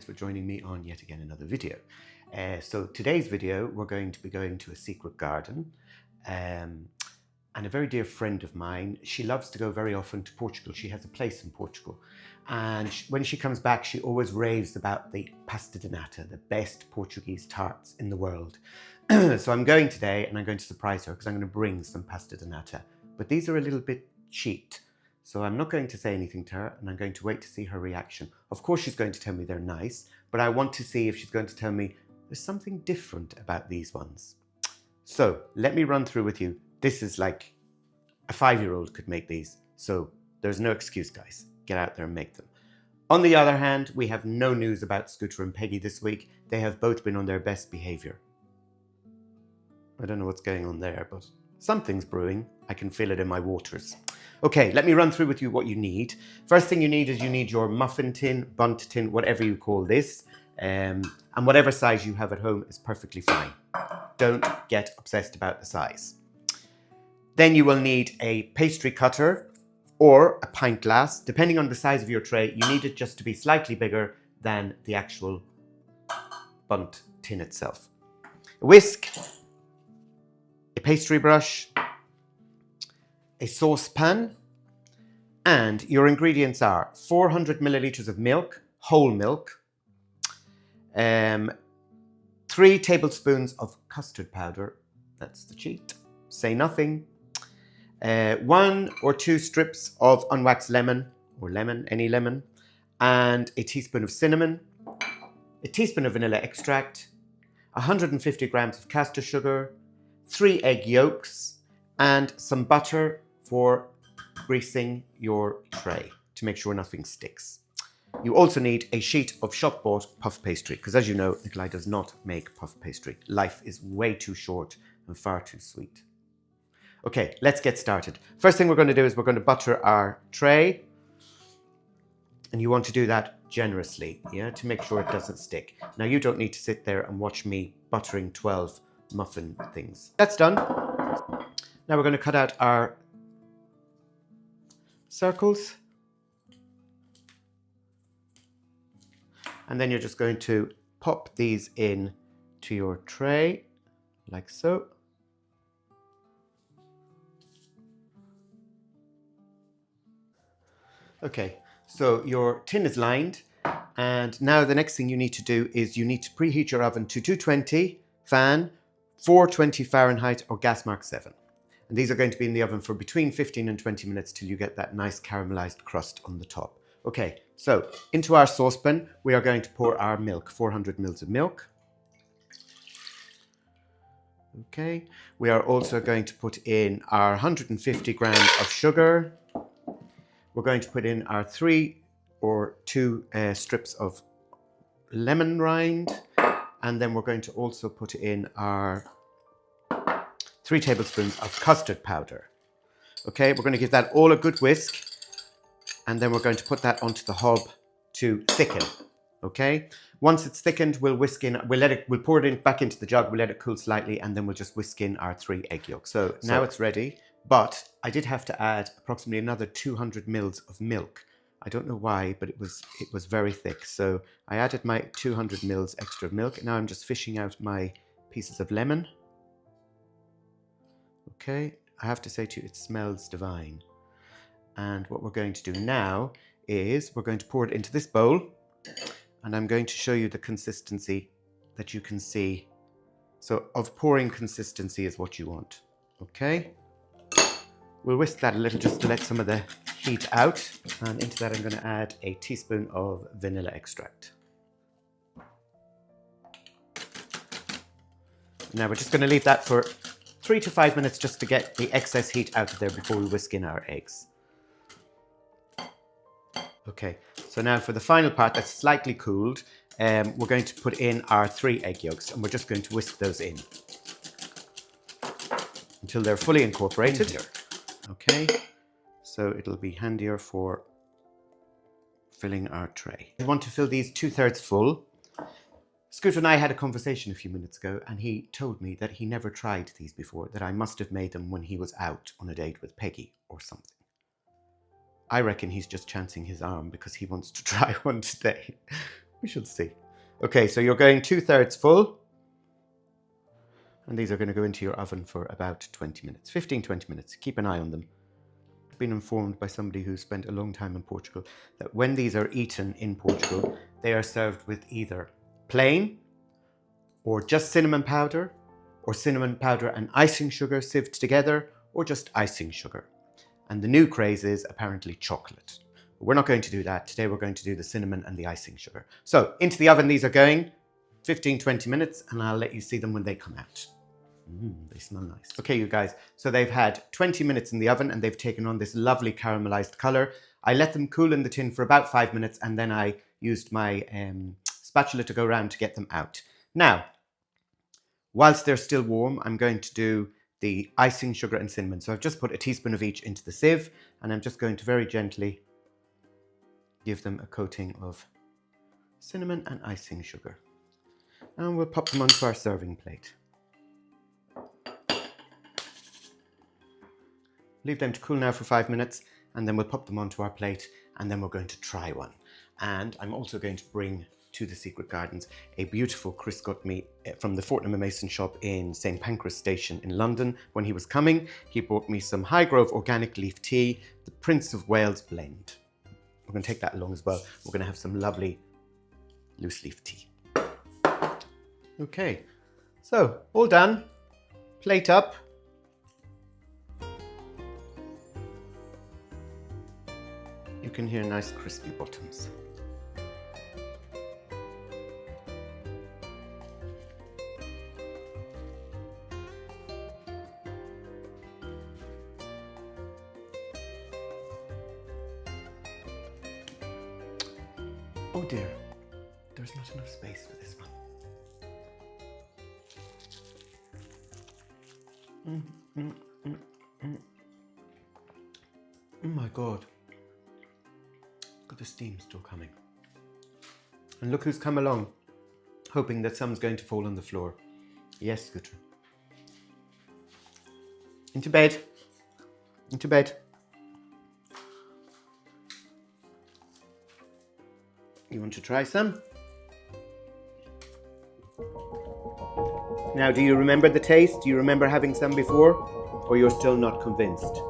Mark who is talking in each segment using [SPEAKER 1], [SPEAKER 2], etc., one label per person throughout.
[SPEAKER 1] for joining me on yet again another video. So today's video, we're going to be going to a secret garden. And a very dear friend of mine, she loves to go very often to Portugal. She has a place in Portugal. And when she comes back, she always raves about the Pastéis de Nata, the best Portuguese tarts in the world. So I'm going today and I'm going to surprise her because I'm going to bring some Pastéis de Nata. But these are a little bit cheat. So I'm not going to say anything to her and I'm going to wait to see her reaction. Of course she's going to tell me they're nice, but I want to see if she's going to tell me there's something different about these ones. So let me run through with you. This is like a 5-year-old could make these. So there's no excuse, guys. Get out there and make them. On the other hand, we have no news about Scooter and Peggy this week. They have both been on their best behavior. I don't know what's going on there, but something's brewing. I can feel it in my waters. Okay, let me run through with you what you need. First thing you need is you need your muffin tin, bundt tin, whatever you call this. And whatever size you have at home is perfectly fine. Don't get obsessed about the size. Then you will need a pastry cutter or a pint glass. Depending on the size of your tray, you need it just to be slightly bigger than the actual bundt tin itself. A whisk, a pastry brush, a saucepan, and your ingredients are 400 milliliters of milk, whole milk, 3 tablespoons of custard powder, that's the cheat, say nothing, 1 or 2 strips of unwaxed lemon, or lemon, any lemon, and a teaspoon of cinnamon, a teaspoon of vanilla extract, 150 grams of caster sugar, 3 egg yolks, and some butter for greasing your tray to make sure nothing sticks. You also need a sheet of shop-bought puff pastry, because as you know, Nikolai does not make puff pastry. Life is way too short and far too sweet. Okay, let's get started. First thing we're going to do is we're going to butter our tray. And you want to do that generously, yeah, to make sure it doesn't stick. Now, you don't need to sit there and watch me buttering 12 muffin things. That's done. Now we're going to cut out our circles. And then you're just going to pop these in to your tray, like so. Okay, so your tin is lined. And now the next thing you need to do is you need to preheat your oven to 220, fan, 420 Fahrenheit or gas mark 7. And these are going to be in the oven for between 15 and 20 minutes till you get that nice caramelized crust on the top. Okay, so into our saucepan, we are going to pour our milk, 400 mils of milk. Okay, we are also going to put in our 150 grams of sugar. We're going to put in our 3 or 2 strips of lemon rind. And then we're going to also put in our 3 tablespoons of custard powder. Okay, we're going to give that all a good whisk. And then we're going to put that onto the hob to thicken. Okay, once it's thickened, we'll whisk in, we'll pour it in back into the jug, we'll let it cool slightly, and then we'll just whisk in our 3 egg yolks. So now it's ready, but I did have to add approximately another 200 mils of milk. I don't know why, but it was very thick. So I added my 200 mils extra of milk. Now I'm just fishing out my pieces of lemon. Okay, I have to say to you, it smells divine. And what we're going to do now is we're going to pour it into this bowl. And I'm going to show you the consistency that you can see. So of pouring consistency is what you want. Okay. We'll whisk that a little just to let some of the heat out. And into that I'm going to add a teaspoon of vanilla extract. Now we're just going to leave that for 3 to 5 minutes just to get the excess heat out of there before we whisk in our eggs. Okay, so now for the final part that's slightly cooled, we're going to put in our 3 egg yolks and we're just going to whisk those in until they're fully incorporated. Okay, so it'll be handier for filling our tray. We want to fill these 2/3 full. Scooter and I had a conversation a few minutes ago and he told me that he never tried these before, that I must have made them when he was out on a date with Peggy or something. I reckon he's just chancing his arm because he wants to try one today. We shall see. Okay, so you're going 2/3 full. And these are going to go into your oven for about 20 minutes, 15-20 minutes. Keep an eye on them. I've been informed by somebody who spent a long time in Portugal that when these are eaten in Portugal, they are served with either plain or just cinnamon powder, or cinnamon powder and icing sugar sieved together, or just icing sugar. And the new craze is apparently chocolate. But we're not going to do that. Today we're going to do the cinnamon and the icing sugar. So into the oven these are going, 15-20 minutes, and I'll let you see them when they come out. They smell nice. Okay, you guys, so they've had 20 minutes in the oven and they've taken on this lovely caramelized color. I let them cool in the tin for about 5 minutes and then I used my spatula to go around to get them out. Now, whilst they're still warm, I'm going to do the icing sugar and cinnamon. So I've just put a teaspoon of each into the sieve and I'm just going to very gently give them a coating of cinnamon and icing sugar. And we'll pop them onto our serving plate. Leave them to cool now for 5 minutes and then we'll pop them onto our plate and then we're going to try one. And I'm also going to bring to the Secret Gardens a beautiful Chris got me from the Fortnum and Mason shop in St Pancras Station in London. When he was coming, he brought me some Highgrove organic leaf tea, the Prince of Wales blend. We're going to take that along as well. We're going to have some lovely loose leaf tea. Okay, so all done. Plate up. You can hear nice crispy bottoms. Oh dear, there's not enough space for this one. Oh my God. Look at the steam still coming. And look who's come along, hoping that some's going to fall on the floor. Yes, Scooter. Into bed. Into bed. You want to try some? Now, do you remember the taste? Do you remember having some before? Or you're still not convinced?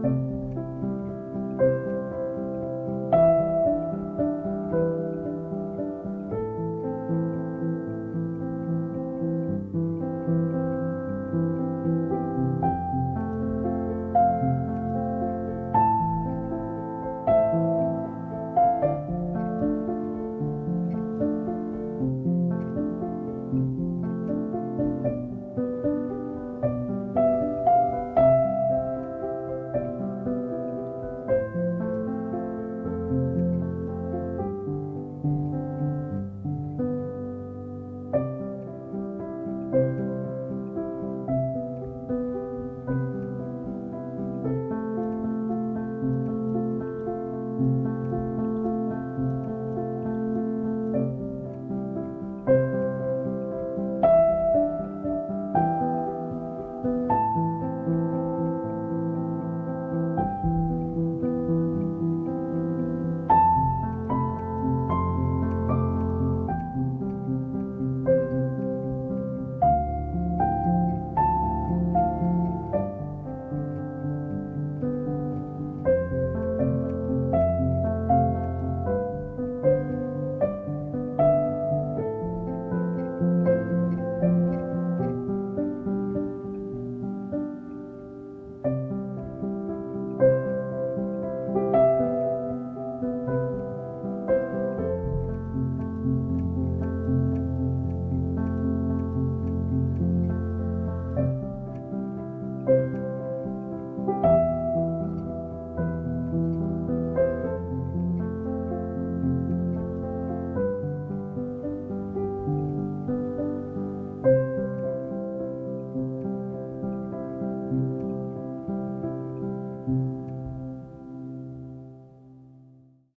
[SPEAKER 1] you.